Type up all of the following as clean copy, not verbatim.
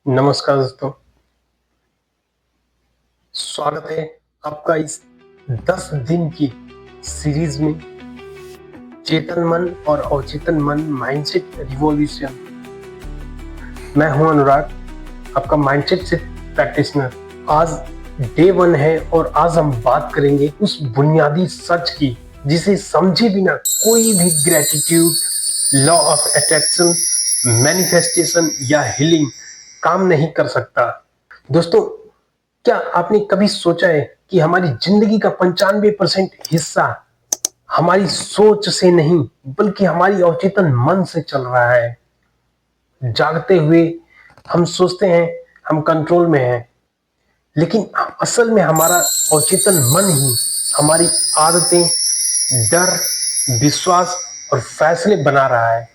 नमस्कार दोस्तों, स्वागत है आपका इस 10 दिन की सीरीज में चेतन मन और अवचेतन मन माइंडसेट रिवॉल्यूशन। मैं हूं अनुराग, आपका माइंडसेट से प्रैक्टिशनर। आज डे 1 है और आज हम बात करेंगे उस बुनियादी सच की जिसे समझे बिना कोई भी gratitude, law of attraction, manifestation या हीलिंग काम नहीं कर सकता। दोस्तों, क्या आपने कभी सोचा है कि हमारी जिंदगी का 95% हिस्सा हमारी सोच से नहीं बल्कि हमारी अवचेतन मन से चल रहा है। जागते हुए हम सोचते हैं हम कंट्रोल में हैं, लेकिन असल में हमारा अवचेतन मन ही हमारी आदतें, डर, विश्वास और फैसले बना रहा है।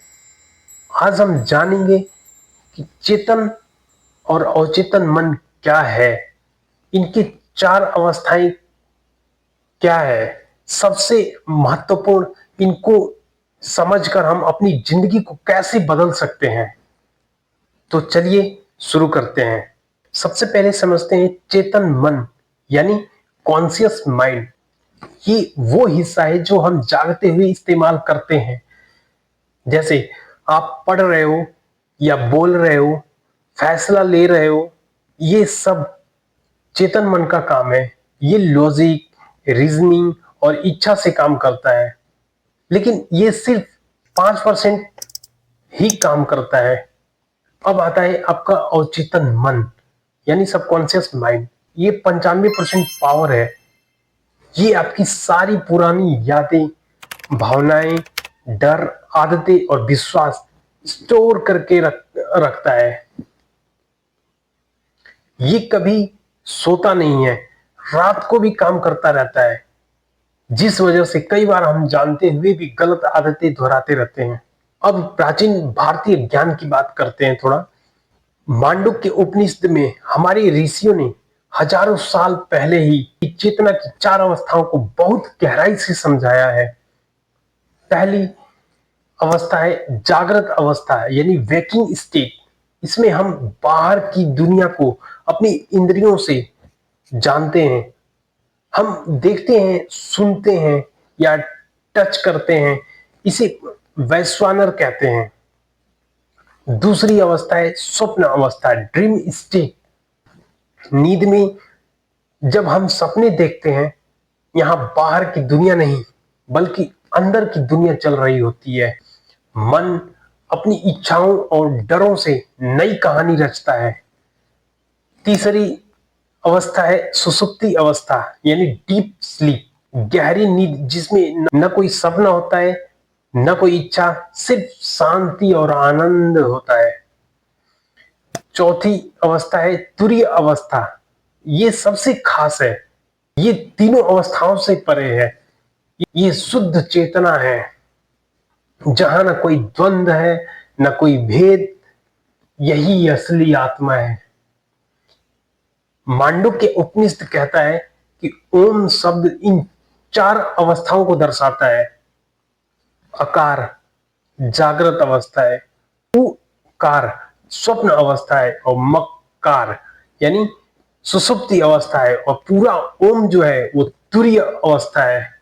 आज हम जानेंगे कि चेतन और अवचेतन मन क्या है, इनकी 4 अवस्थाएं क्या है, सबसे महत्वपूर्ण इनको समझकर हम अपनी जिंदगी को कैसे बदल सकते हैं। तो चलिए शुरू करते हैं। सबसे पहले समझते हैं चेतन मन यानी कॉन्शियस माइंड। ये वो हिस्सा है जो हम जागते हुए इस्तेमाल करते हैं। जैसे आप पढ़ रहे हो या बोल रहे हो, फैसला ले रहे हो, ये सब चेतन मन का काम है। ये लॉजिक, रीजनिंग और इच्छा से काम करता है, लेकिन ये सिर्फ 5% ही काम करता है। अब आता है आपका अवचेतन मन यानी सबकॉन्शियस माइंड। ये 95% पावर है। ये आपकी सारी पुरानी यादें, भावनाएं, डर, आदतें और विश्वास स्टोर करके रखता है। ये कभी सोता नहीं है, रात को भी काम करता रहता है, जिस वजह से कई बार हम जानते हुए भी गलत आदतें दोहराते रहते हैं। अब प्राचीन भारतीय ज्ञान की बात करते हैं थोड़ा। मांडुक्य के उपनिषद में हमारे ऋषियों ने हजारों साल पहले ही चेतना की 4 अवस्थाओं को बहुत गहराई से समझाया है। पहली अवस्था है जागृत अवस्था यानी वेकिंग स्टेट। इसमें हम बाहर की दुनिया को अपनी इंद्रियों से जानते हैं। हम देखते हैं, सुनते हैं या टच करते हैं। इसे वैश्वानर कहते हैं। दूसरी अवस्था है स्वप्न अवस्था, ड्रीम स्टेट। नींद में जब हम सपने देखते हैं, यहां बाहर की दुनिया नहीं बल्कि अंदर की दुनिया चल रही होती है। मन अपनी इच्छाओं और डरों से नई कहानी रचता है। तीसरी अवस्था है सुसुप्ति अवस्था यानी डीप स्लीप, गहरी नींद जिसमें न कोई सपना होता है, न कोई इच्छा, सिर्फ शांति और आनंद होता है। चौथी अवस्था है तुरीय अवस्था। ये सबसे खास है। ये तीनों अवस्थाओं से परे है। ये शुद्ध चेतना है, जहां न कोई द्वंद्व है, न कोई भेद। यही असली आत्मा है। मांडुक्य के उपनिषद कहता है कि ओम शब्द इन 4 अवस्थाओं को दर्शाता है। अकार जागृत अवस्था है, उकार स्वप्न अवस्था है और मकार यानी सुसुप्ति अवस्था है, और पूरा ओम जो है वो तुरीय अवस्था है।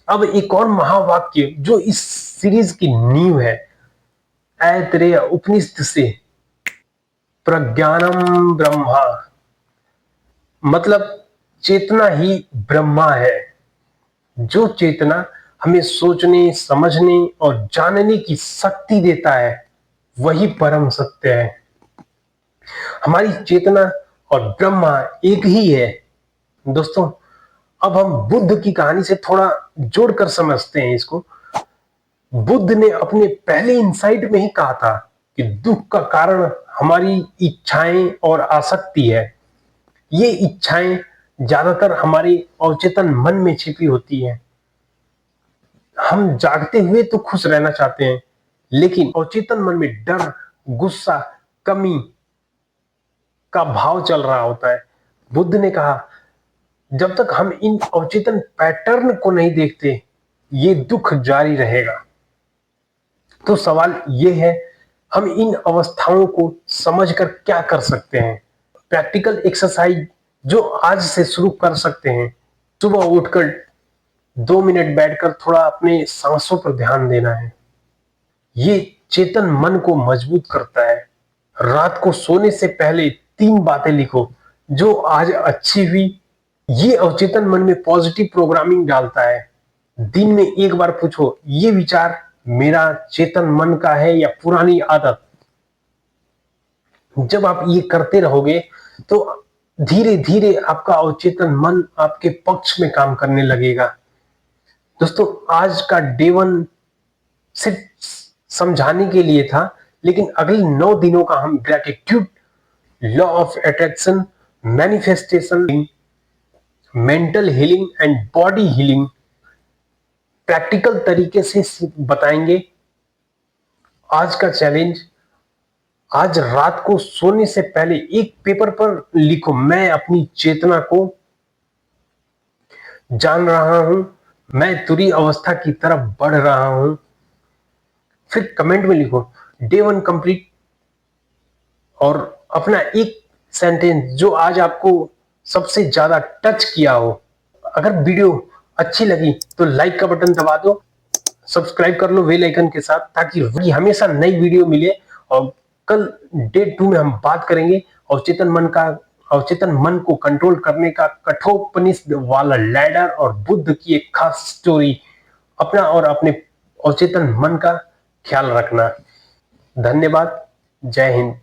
अब एक और महावाक्य जो इस सीरीज की नींव है, ऐतरेय उपनिषद से, प्रज्ञानम ब्रह्मा, मतलब चेतना ही ब्रह्मा है। जो चेतना हमें सोचने, समझने और जानने की शक्ति देता है, वही परम सत्य है। हमारी चेतना और ब्रह्मा एक ही है। दोस्तों, अब हम बुद्ध की कहानी से थोड़ा जोड़कर समझते हैं इसको। बुद्ध ने अपने पहले इंसाइट में ही कहा था कि दुख का कारण हमारी इच्छाएं और आसक्ति है। ये इच्छाएं ज्यादातर हमारे अवचेतन मन में छिपी होती हैं। हम जागते हुए तो खुश रहना चाहते हैं, लेकिन अवचेतन मन में डर, गुस्सा, कमी का भाव चल रहा होता है। बुद्ध ने कहा, जब तक हम इन अवचेतन पैटर्न को नहीं देखते, ये दुख जारी रहेगा। तो सवाल ये है, हम इन अवस्थाओं को समझकर क्या कर सकते हैं? प्रैक्टिकल एक्सरसाइज जो आज से शुरू कर सकते हैं। सुबह उठकर 2 मिनट बैठकर थोड़ा अपने सांसों पर ध्यान देना है। ये चेतन मन को मजबूत करता है। रात को सोने से पहले 3 बातें लिखो जो आज अच्छी हुई। ये अवचेतन मन में पॉजिटिव प्रोग्रामिंग डालता है। दिन में एक बार पूछो, ये विचार मेरा चेतन मन का है या पुरानी आदत? जब आप ये करते रहोगे तो धीरे धीरे आपका अवचेतन मन आपके पक्ष में काम करने लगेगा। दोस्तों, आज का डे 1 सिर्फ समझाने के लिए था, लेकिन अगले 9 दिनों का हम gratitude, law of attraction, manifestation, mental healing and body healing practical तरीके से बताएंगे। आज का चैलेंज, आज रात को सोने से पहले एक पेपर पर लिखो, मैं अपनी चेतना को जान रहा हूं, मैं तुरीय अवस्था की तरफ बढ़ रहा हूं। फिर कमेंट में लिखो डे 1 कंप्लीट और अपना एक सेंटेंस जो आज आपको सबसे ज्यादा टच किया हो। अगर वीडियो अच्छी लगी तो लाइक का बटन दबा दो, सब्सक्राइब कर लो बेल आइकन के साथ, ताकि हमेशा नई वीडियो मिले। और कल डे 2 में हम बात करेंगे अवचेतन मन को कंट्रोल करने का कठोपनिषद वाला लैडर और बुद्ध की एक खास स्टोरी। अपना और अपने अवचेतन मन का ख्याल रखना। धन्यवाद। जय हिंद।